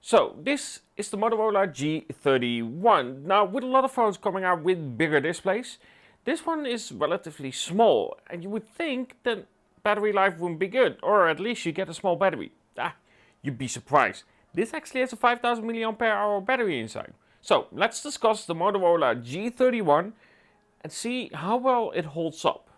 So this is the Motorola G31. Now, with a lot of phones coming out with bigger displays, this one is relatively small, and you would think that battery life wouldn't be good, or at least you get a small battery. You'd be surprised. This actually has a 5000 mAh battery inside. So let's discuss the Motorola G31 and see how well it holds up.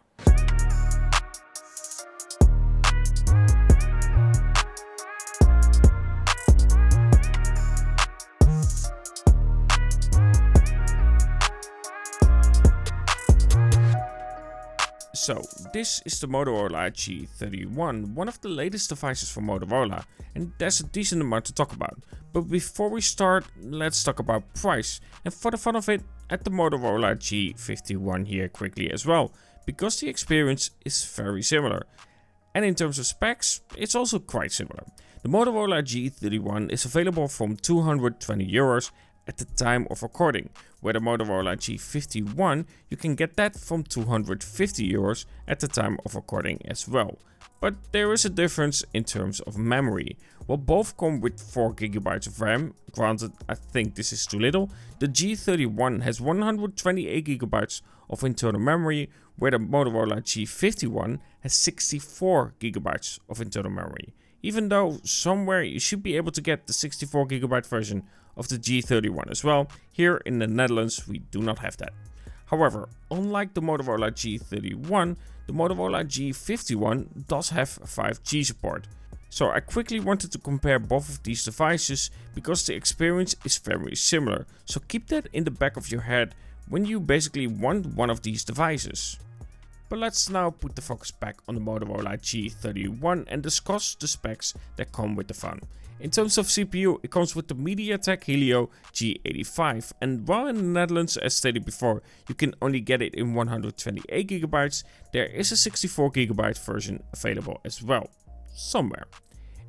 So, this is the Motorola G31, one of the latest devices from Motorola, and there's a decent amount to talk about. But before we start, let's talk about price, and for the fun of it, add the Motorola G51 here quickly as well, because the experience is very similar. And in terms of specs, it's also quite similar. The Motorola G31 is available from €220 at the time of recording, where the Motorola G51 you can get that from €250 at the time of recording as well. But there is a difference in terms of memory. While both come with 4GB of RAM, granted I think this is too little, the G31 has 128GB of internal memory, where the Motorola G51 has 64GB of internal memory. Even though somewhere you should be able to get the 64GB version of the G31 as well, here in the Netherlands we do not have that. However, unlike the Motorola G31, the Motorola G51 does have 5G support. So I quickly wanted to compare both of these devices because the experience is very similar, so keep that in the back of your head when you basically want one of these devices. But let's now put the focus back on the Motorola G31 and discuss the specs that come with the phone. In terms of CPU, it comes with the MediaTek Helio G85, and while in the Netherlands, as stated before, you can only get it in 128GB, there is a 64GB version available as well, somewhere.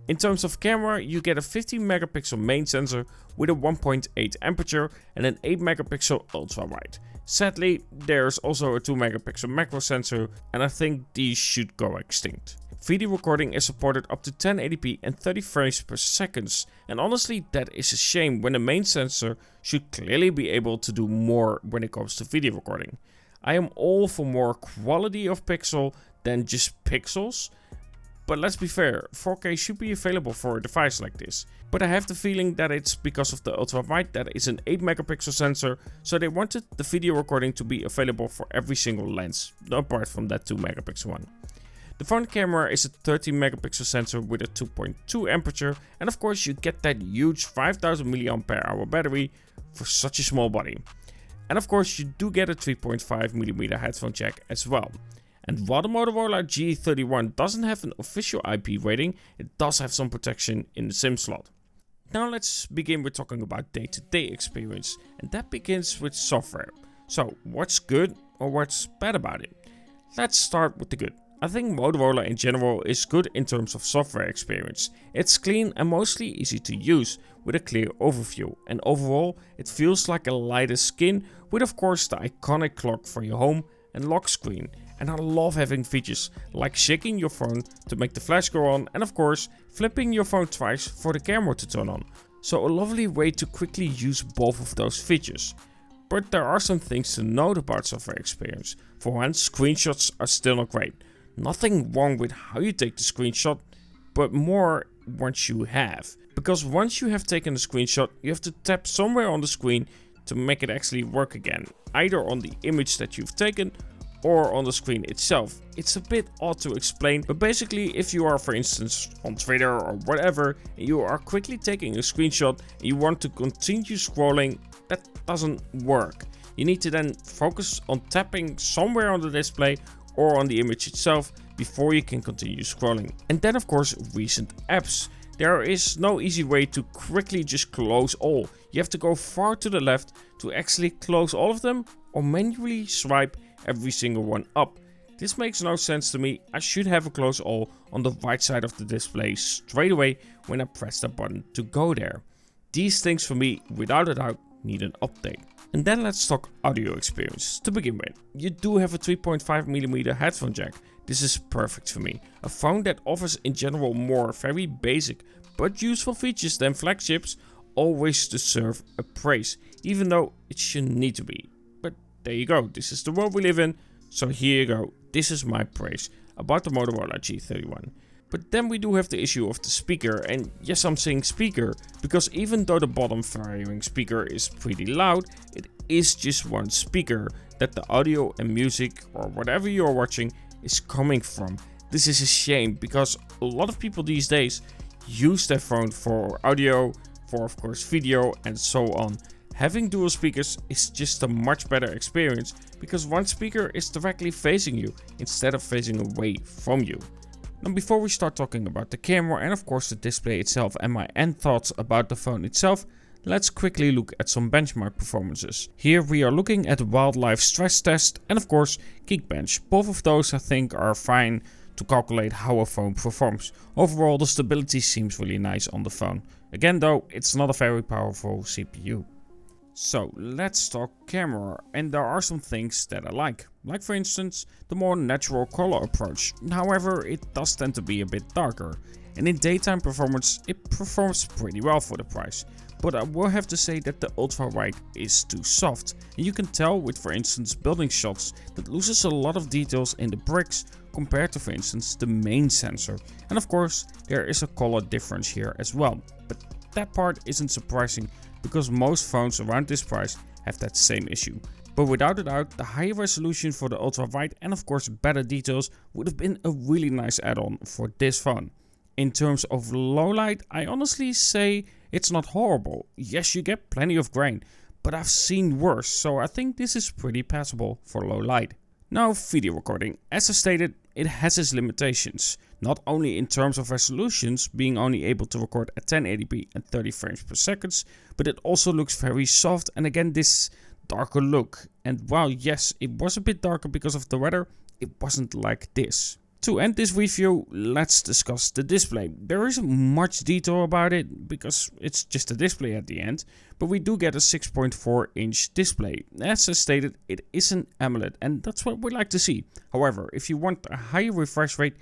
In terms of camera, you get a 15MP main sensor with a 1.8 aperture and an 8MP ultra wide. Sadly, there's also a 2MP macro sensor, and I think these should go extinct. Video recording is supported up to 1080p and 30 frames per second, and honestly that is a shame when the main sensor should clearly be able to do more when it comes to video recording. I am all for more quality of pixel than just pixels, but let's be fair, 4K should be available for a device like this. But I have the feeling that it's because of the ultra wide that is an 8MP sensor, so they wanted the video recording to be available for every single lens, apart from that 2MP one. The front camera is a 13MP sensor with a 2.2 aperture, and of course you get that huge 5000 mAh battery for such a small body. And of course you do get a 3.5mm headphone jack as well. And while the Motorola G31 doesn't have an official IP rating, it does have some protection in the SIM slot. Now let's begin with talking about day-to-day experience, and that begins with software. So what's good or what's bad about it? Let's start with the good. I think Motorola in general is good in terms of software experience. It's clean and mostly easy to use with a clear overview, and overall it feels like a lighter skin with of course the iconic clock for your home and lock screen. And I love having features like shaking your phone to make the flash go on, and of course flipping your phone twice for the camera to turn on. So a lovely way to quickly use both of those features. But there are some things to note about software experience. For one, screenshots are still not great. Nothing wrong with how you take the screenshot, but more once you have. Because once you have taken a screenshot, you have to tap somewhere on the screen to make it actually work again. Either on the image that you've taken or on the screen itself. It's a bit odd to explain, but basically if you are for instance on Twitter or whatever, and you are quickly taking a screenshot and you want to continue scrolling, that doesn't work. You need to then focus on tapping somewhere on the display or on the image itself before you can continue scrolling. And then of course recent apps. There is no easy way to quickly just close all. You have to go far to the left to actually close all of them or manually swipe every single one up. This makes no sense to me. I should have a close all on the right side of the display straight away when I press the button to go there. These things for me without a doubt need an update. And then let's talk audio experience. To begin with, you do have a 3.5mm headphone jack. This is perfect for me. A phone that offers in general more very basic but useful features than flagships always deserve a praise, even though it shouldn't need to be. But there you go, this is the world we live in, so here you go, this is my praise about the Motorola G31. But then we do have the issue of the speaker, and yes, I'm saying speaker, because even though the bottom varying speaker is pretty loud, it is just one speaker that the audio and music or whatever you're watching is coming from. This is a shame, because a lot of people these days use their phone for audio, for of course video and so on. Having dual speakers is just a much better experience, because one speaker is directly facing you instead of facing away from you. Now before we start talking about the camera and of course the display itself and my end thoughts about the phone itself, let's quickly look at some benchmark performances. Here we are looking at Wildlife Stress Test and of course Geekbench. Both of those I think are fine to calculate how a phone performs. Overall the stability seems really nice on the phone. Again though, it's not a very powerful CPU. So let's talk camera, and there are some things that I like for instance the more natural color approach. However, it does tend to be a bit darker, and in daytime performance it performs pretty well for the price. But I will have to say that the ultra wide is too soft, and you can tell with for instance building shots that loses a lot of details in the bricks compared to for instance the main sensor. And of course there is a color difference here as well, but that part isn't surprising because most phones around this price have that same issue. But without a doubt, the higher resolution for the ultra wide and of course better details would have been a really nice add-on for this phone. In terms of low light, I honestly say it's not horrible. Yes, you get plenty of grain, but I've seen worse, so I think this is pretty passable for low light. Now video recording, as I stated, it has its limitations. Not only in terms of resolutions, being only able to record at 1080p and 30 frames per second, but it also looks very soft, and again this darker look. And while yes, it was a bit darker because of the weather, it wasn't like this. To end this review, let's discuss the display. There isn't much detail about it because it's just a display at the end, but we do get a 6.4 inch display. As I stated, it is an AMOLED and that's what we like to see. However, if you want a higher refresh rate,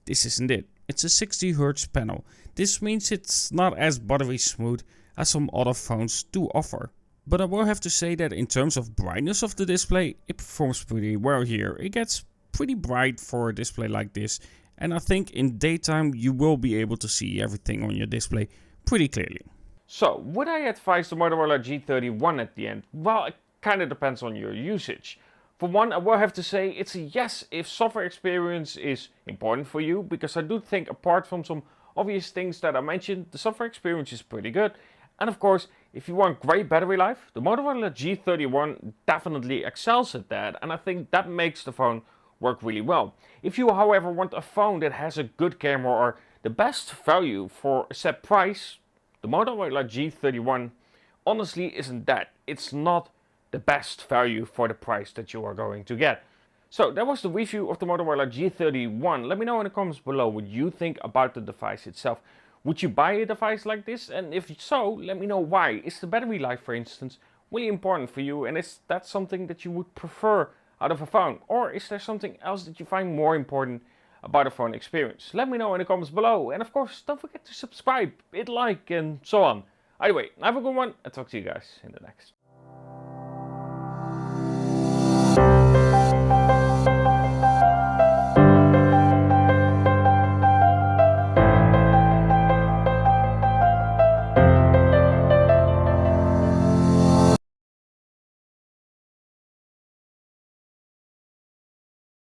this isn't it. It's a 60Hz panel. This means it's not as buttery smooth as some other phones do offer. But I will have to say that in terms of brightness of the display, it performs pretty well here. It gets pretty bright for a display like this, and I think in daytime you will be able to see everything on your display pretty clearly. So, would I advise the Motorola G31 at the end? Well, it kind of depends on your usage. For one, I will have to say it's a yes if software experience is important for you, because I do think apart from some obvious things that I mentioned, the software experience is pretty good. And of course, if you want great battery life, the Motorola G31 definitely excels at that, and I think that makes the phone work really well. If you however want a phone that has a good camera or the best value for a set price, the Motorola G31 honestly isn't that. It's not the best value for the price that you are going to get. So that was the review of the Motorola G31. Let me know in the comments below what you think about the device itself. Would you buy a device like this? And if so, let me know why. Is the battery life, for instance, really important for you? And is that something that you would prefer out of a phone? Or is there something else that you find more important about a phone experience? Let me know in the comments below. And of course, don't forget to subscribe, hit like and so on. Anyway, have a good one and talk to you guys in the next.